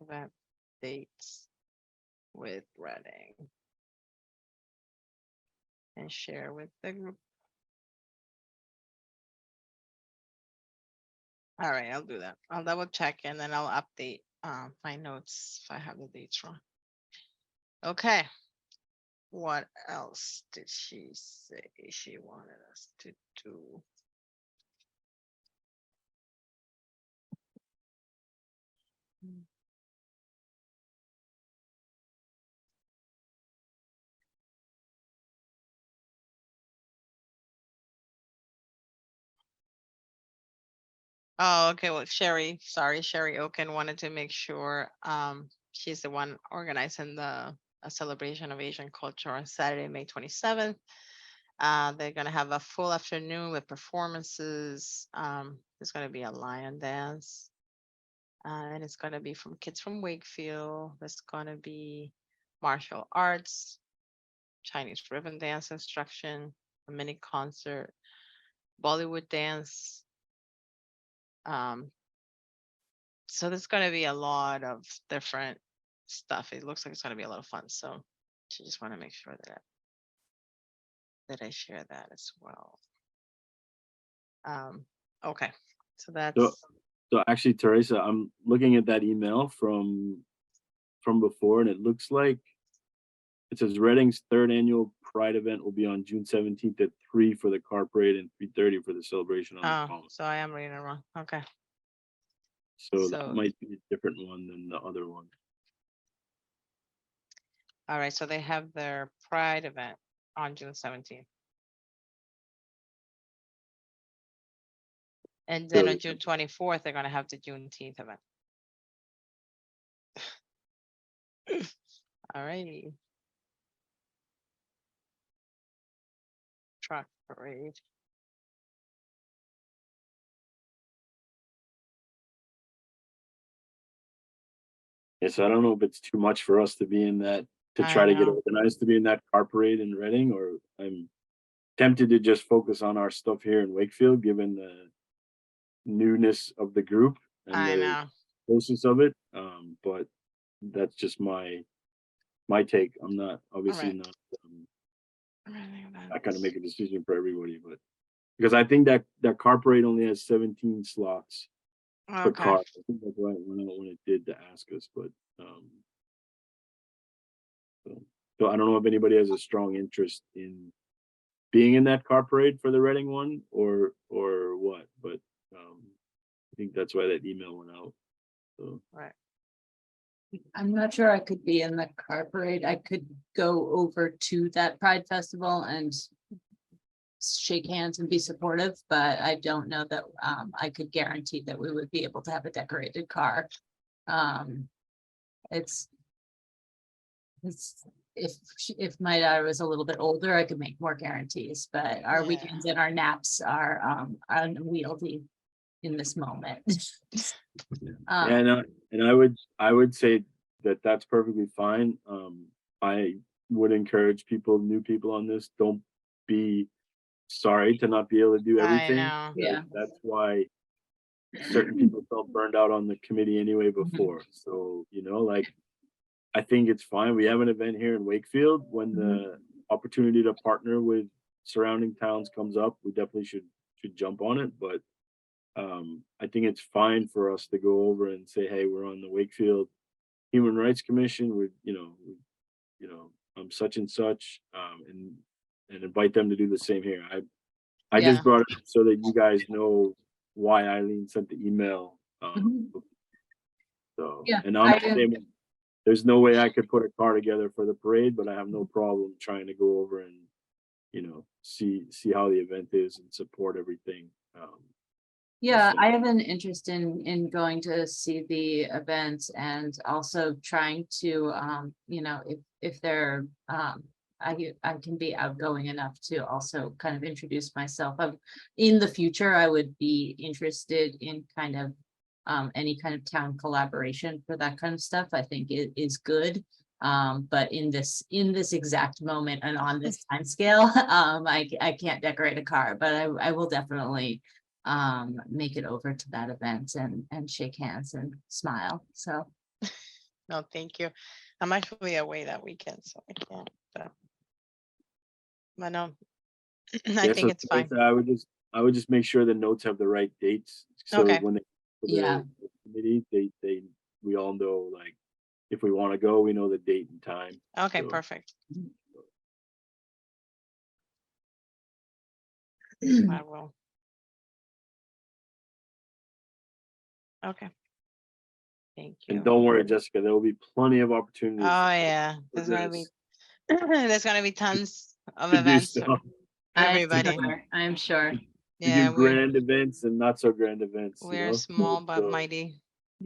event dates with Reading and share with the group. All right, I'll do that. I'll double check and then I'll update my notes if I have the dates wrong. Okay. What else did she say she wanted us to do? Oh, okay. Well, Sherry Oken wanted to make sure she's the one organizing a celebration of Asian culture on Saturday, May 27th. They're gonna have a full afternoon with performances. There's gonna be a lion dance. And it's gonna be from kids from Wakefield. There's gonna be martial arts, Chinese ribbon dance instruction, a mini concert, Bollywood dance. So there's gonna be a lot of different stuff. It looks like it's gonna be a lot of fun. So I just want to make sure that I share that as well. Okay, so that's So actually, Teresa, I'm looking at that email from before, and it looks like it says Reading's 3rd annual Pride event will be on June 17th at 3 for the car parade and 3:30 for the celebration on the common. so I am reading it wrong. Okay. So So- that might be a different one than the other one. All right, so they have their Pride event on June 17th. And then on So- June 24th, they're gonna have the Juneteenth event. All righty. Truck parade. Yes, I don't know if it's too much for us to be in that, to I try to get know. organized to be in that car parade in Reading, or I'm tempted to just focus on our stuff here in Wakefield, given the newness of the group and I the know. closeness of it. But that's just my take. I'm not obviously Alright. not. Reading I gotta events. make a decision for everybody, but because I think that car parade only has 17 slots per Okay. car. I think that's right when it did to ask us, but so I don't know if anybody has a strong interest in being in that car parade for the Reading one or what, but I think that's why that email went out. So Right. I'm not sure I could be in the car parade. I could go over to that Pride Festival and shake hands and be supportive, but I don't know that I could guarantee that we would be able to have a decorated car. It's if my daughter was a little bit older, I could make more guarantees, but our Yeah. weekends and our naps are unwieldy in this moment. and I would say that that's perfectly fine. I would encourage new people on this, don't be sorry to not be able to do I everything. know. Yeah. That's why certain people felt burned out on the committee anyway Mm-hmm. before. So, like, I think it's fine. We have an event here in Wakefield. When the opportunity to partner with surrounding towns comes up, we definitely should jump on it. But I think it's fine for us to go over and say, hey, we're on the Wakefield Human Rights Commission. I'm such and such, and invite them to do the same here. I Yeah. just brought it up so that you guys know why Eileen sent the email. So, Yeah, and I'm the same way. There's no way I could put a car together for the parade, but I have no problem trying to go over and, see how the event is and support everything. Yeah, so- I have an interest in going to see the events and also trying to, if they're, I can be outgoing enough to also kind of introduce myself. In the future, I would be interested in kind of any kind of town collaboration for that kind of stuff. I think it is good. But in this exact moment and on this time scale, I can't decorate a car, but I will definitely make it over to that event and shake hands and smile. So No, thank you. I'm actually away that weekend, so I can't. But no, I Yeah, think so it's fine. I would just make sure the notes have the right dates. So Okay. when they, for Yeah. the committee, we all know, like, if we want to go, we know the date and time. Okay, So- perfect. I will. Okay. Thank you. And don't worry, Jessica, there will be plenty of opportunities. Oh yeah, for there's gonna be this there's gonna be tons of to do events for stuff. everybody. I'm sure. We Yeah, do grand events and not so grand events, you we're know? small but So mighty.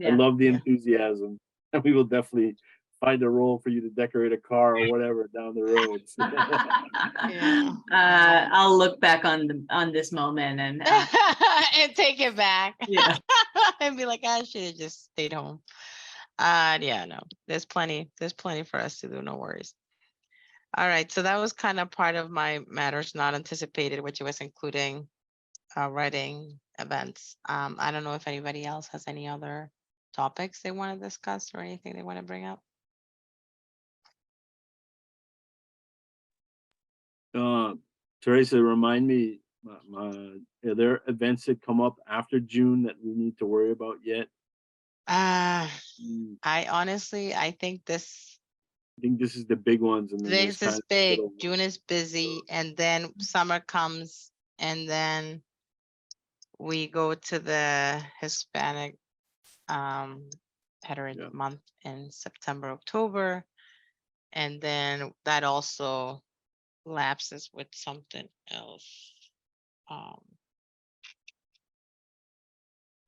I love the Yeah. enthusiasm, and we will definitely find a role for you to decorate a car or whatever down the road. Yeah. I'll look back on this moment and And take it back. yeah. And be like, I should have just stayed home. Yeah, no, there's plenty for us to do, no worries. All right, so that was kind of part of my matters not anticipated, which was including writing events. I don't know if anybody else has any other topics they want to discuss or anything they want to bring up. Teresa, remind me, are there events that come up after June that we need to worry about yet? I honestly, I think this I think this is the big ones, and then there's this is kind of big. little June is busy, and then summer comes, and then we go to the Hispanic Heritage Yeah. Month in September, October, and then that also lapses with something else.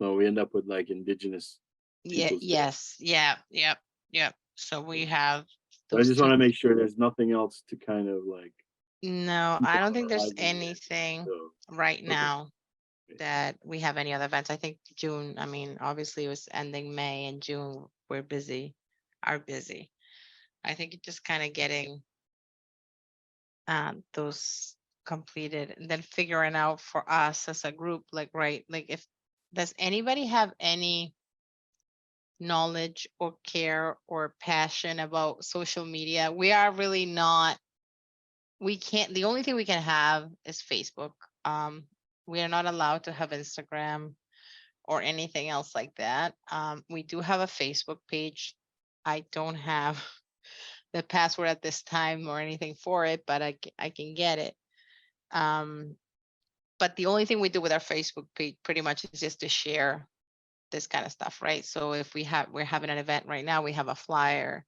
So we end up with like Indigenous Yeah, Peoples Day. yes, yep. So we have But I those just two. want to make sure there's nothing else to kind of like. No, keep I on don't think there's horizon yet, anything so, right okay. now Okay. that we have any other events. I think June, I mean, obviously it was ending May and June, we're busy, are busy. I think it's just kind of getting those completed and then figuring out for us as a group, like, right, like if, does anybody have any knowledge or care or passion about social media? We are really not, we can't, the only thing we can have is Facebook. We are not allowed to have Instagram or anything else like that. We do have a Facebook page. I don't have the password at this time or anything for it, but I can get it. But the only thing we do with our Facebook page pretty much is just to share this kind of stuff, right? So if we're having an event right now, we have a flyer,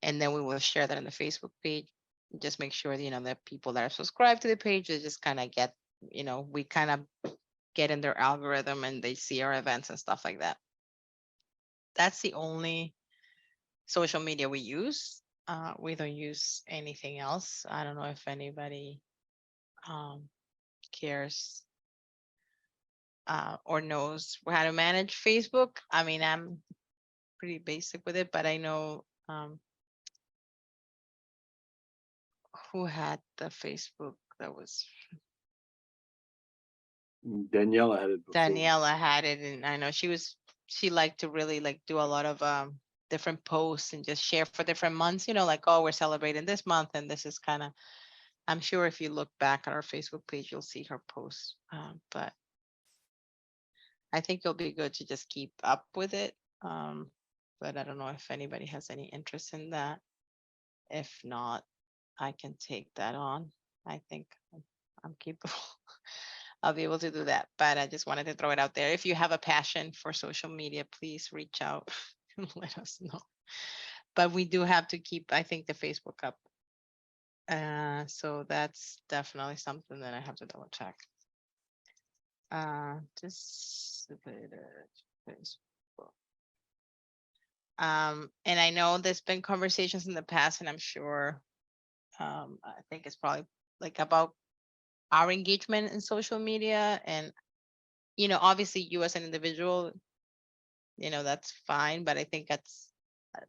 and then we will share that in the Facebook page. Just make sure, that people that are subscribed to the page, they just kind of get, we kind of get in their algorithm and they see our events and stuff like that. That's the only social media we use. We don't use anything else. I don't know if anybody cares or knows how to manage Facebook. I mean, I'm pretty basic with it, but I know who had the Facebook that was Daniela had it before. Daniela had it, and I know she liked to really like do a lot of different posts and just share for different months, like, oh, we're celebrating this month, and this is kind of, I'm sure if you look back at our Facebook page, you'll see her posts. But I think it'll be good to just keep up with it. But I don't know if anybody has any interest in that. If not, I can take that on. I think I'm capable. I'll be able to do that. But I just wanted to throw it out there. If you have a passion for social media, please reach out and let us know. But we do have to keep, I think, the Facebook up. So that's definitely something that I have to double check. Dissipated Facebook. And I know there's been conversations in the past, and I'm sure I think it's probably like about our engagement in social media. And obviously you as an individual, that's fine, but I think that's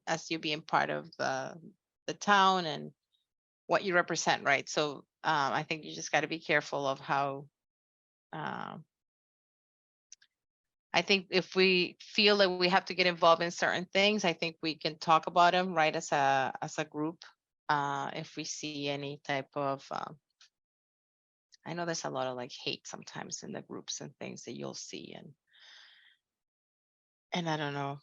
as you being part of the town and what you represent, right? So I think you just got to be careful of how I think if we feel that we have to get involved in certain things, I think we can talk about them, right, as a group. If we see any type of, I know there's a lot of like hate sometimes in the groups and things that you'll see, and I don't know,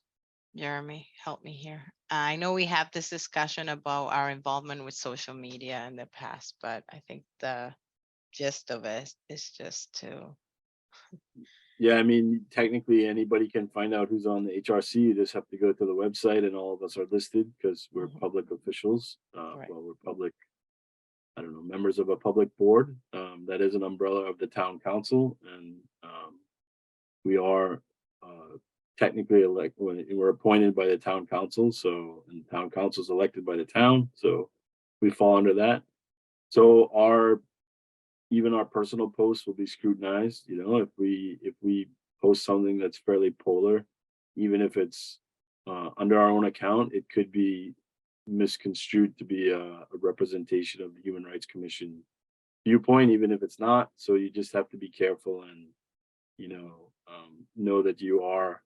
Jeremy, help me here. I know we have this discussion about our involvement with social media in the past, but I think the gist of it is just to, Yeah, I mean, technically anybody can find out who's on the HRC. You just have to go to the website and all of us are listed because we're Mhm. public officials. Right. Well, we're public, I don't know, members of a public board. That is an umbrella of the town council, and we are technically when we're appointed by the town council. So, and town council is elected by the town, so we fall under that. So even our personal posts will be scrutinized. You know, if we post something that's fairly polar, even if it's under our own account, it could be misconstrued to be a representation of the Human Rights Commission viewpoint, even if it's not. So you just have to be careful and, you know that you are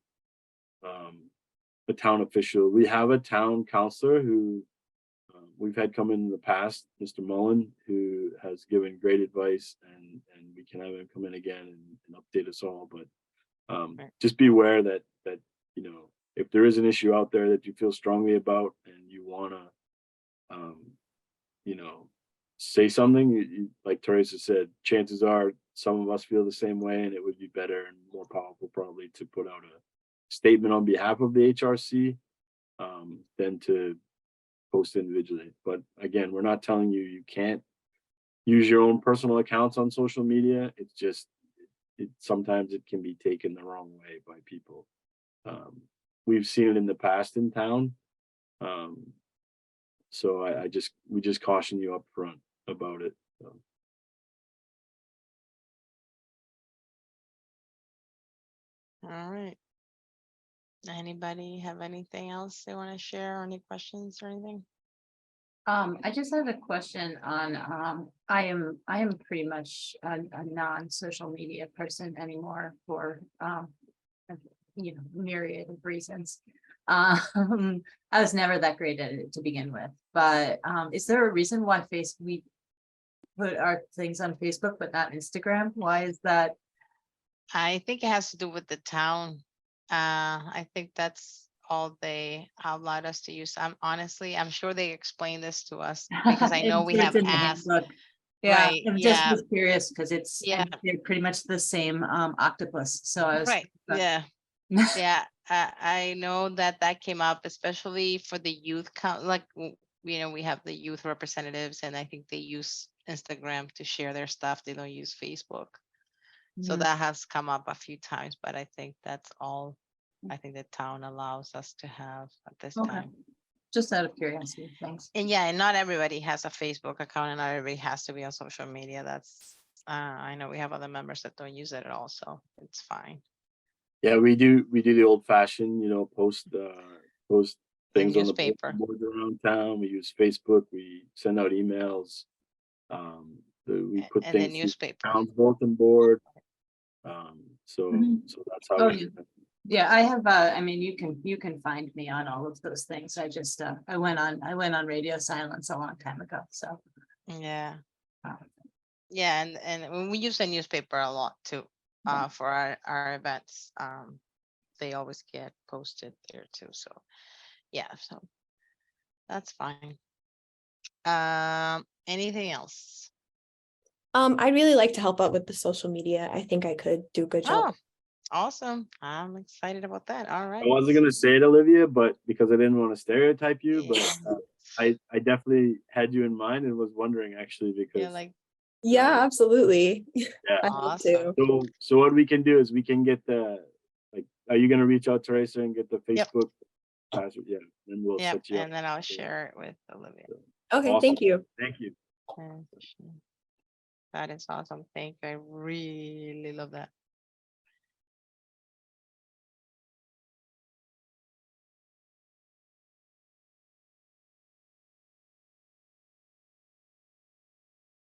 a town official. We have a town councilor who we've had come in the past, Mr. Mullen, who has given great advice, and we can have him come in again and update us all. But Right. just be aware that you know, if there is an issue out there that you feel strongly about and you want to you know, say something, like Teresa said, chances are some of us feel the same way, and it would be better and more powerful probably to put out a statement on behalf of the HRC than to post individually. But again, we're not telling you you can't use your own personal accounts on social media. It's just sometimes it can be taken the wrong way by people. We've seen it in the past in town. So we just caution you up front about it. So. All right. Anybody have anything else they want to share, or any questions or anything? I just had a question on, I am pretty much a non-social media person anymore for, myriad of reasons. I was never that great at it to begin with, but, is there a reason why we put our things on Facebook, but not Instagram? Why is that? I think it has to do with the town. I think that's all they allowed us to use. I'm sure they explained this to us because I know we It's have in the asked. handbook. Yeah, Right, I'm just yeah. was curious because Yeah. they're pretty much the same octopus. So I was. Right, yeah. Yeah, I know that came up, especially for the youth like, we have the youth representatives, and I think they use Instagram to share their stuff. They don't use Facebook. So Mhm. that has come up a few times, but I think that's all I think the town allows us to have at this Okay. time. Just out of curiosity, thanks. And yeah, and not everybody has a Facebook account, and not everybody has to be on social media. That's I know we have other members that don't use it at all, so it's fine. Yeah, we do the old fashioned, post things on the newspaper. boards around town. We use Facebook, we send out emails. We put And the things through newspaper. town's bulletin board. So Mhm. that's how Oh, we do it. Yeah, I have, I mean, you can find me on all of those things. I just, I went on radio silence a long time ago, so. Yeah. uh, Yeah, and we use the newspaper a lot too, for our events. They always get posted there too. So yeah, so that's fine. Anything else? I'd really like to help out with the social media. I think I could do a good job. Oh, awesome. I'm excited about that. All right. I wasn't gonna say it, Olivia, but because I didn't want to stereotype you, but Yeah. I definitely had you in mind and was wondering actually Yeah, because like Yeah, absolutely. yeah. I hope awesome. to. So what we can do is we can get are you gonna reach out to Teresa and get the Yep. Facebook password? Yeah, then we'll Yep, set you up. and then I'll share it with Olivia. Okay, Awesome. thank you. Thank you. That is awesome. Thank you. I really love that.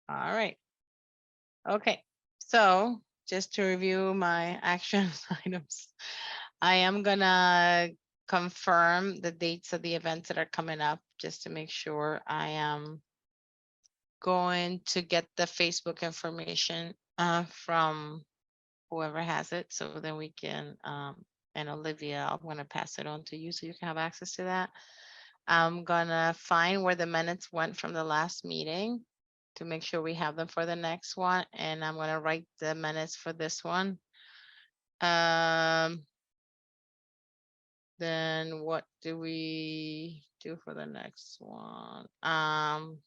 All right. Okay. So just to review my action items. I am gonna confirm the dates of the events that are coming up, just to make sure. I am going to get the Facebook information from whoever has it, so then we can, and Olivia, I'm gonna pass it on to you so you can have access to that. I'm gonna find where the minutes went from the last meeting to make sure we have them for the next one, and I'm gonna write the minutes for this one. Then what do we do for the next one? I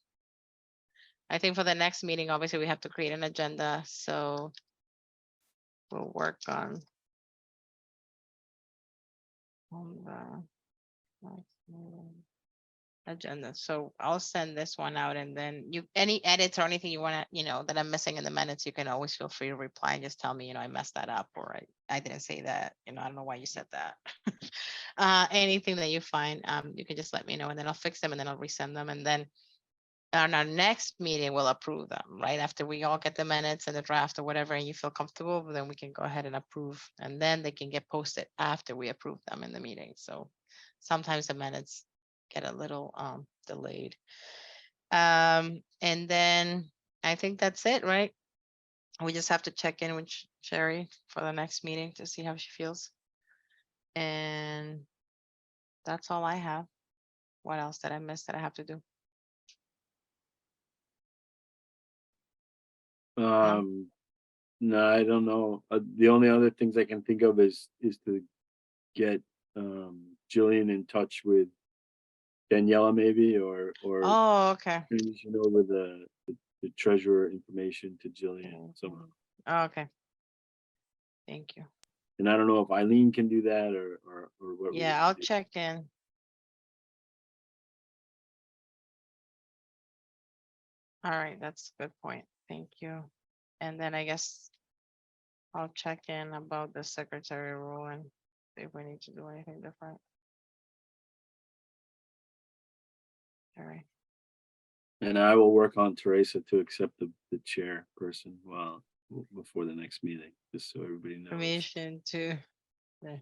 think for the next meeting, obviously, we have to create an agenda, so we'll work on the next meeting agenda. So I'll send this one out, and then any edits or anything you want to, that I'm missing in the minutes, you can always feel free to reply and just tell me, I messed that up, or I didn't say that, I don't know why you said that. Anything that you find, you can just let me know, and then I'll fix them, and then I'll resend them, and then on our next meeting, we'll approve them, right? After we all get the minutes and the draft or whatever, and you feel comfortable, then we can go ahead and approve, and then they can get posted after we approve them in the meeting. So sometimes the minutes get a little delayed. And then I think that's it, right? We just have to check in with Sherry for the next meeting to see how she feels. And that's all I have. What else did I miss that I have to do? No, I don't know. The only other things I can think of is to get Jillian in touch with Daniela maybe, or Oh, okay. transition over the treasurer information to Jillian somehow. Oh, okay. Thank you. And I don't know if Eileen can do that or what. we Yeah, can I'll do. check in. All right, that's a good point. Thank you. And then I guess I'll check in about the secretary rule and see if we need to do anything different. All right. And I will work on Teresa to accept the chairperson before the next meeting, just so everybody knows. Permission to. Yeah.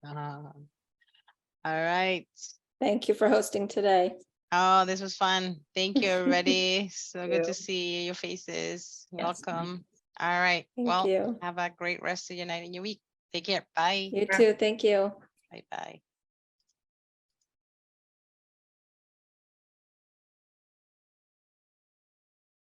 All right. Thank you for hosting today. Oh, this was fun. Thank you, everybody. So good to you. see your faces. Yes. Welcome. All right. Thank Well, you. have a great rest of your night and your week. Take care. Bye. You too. Thank you. Bye bye.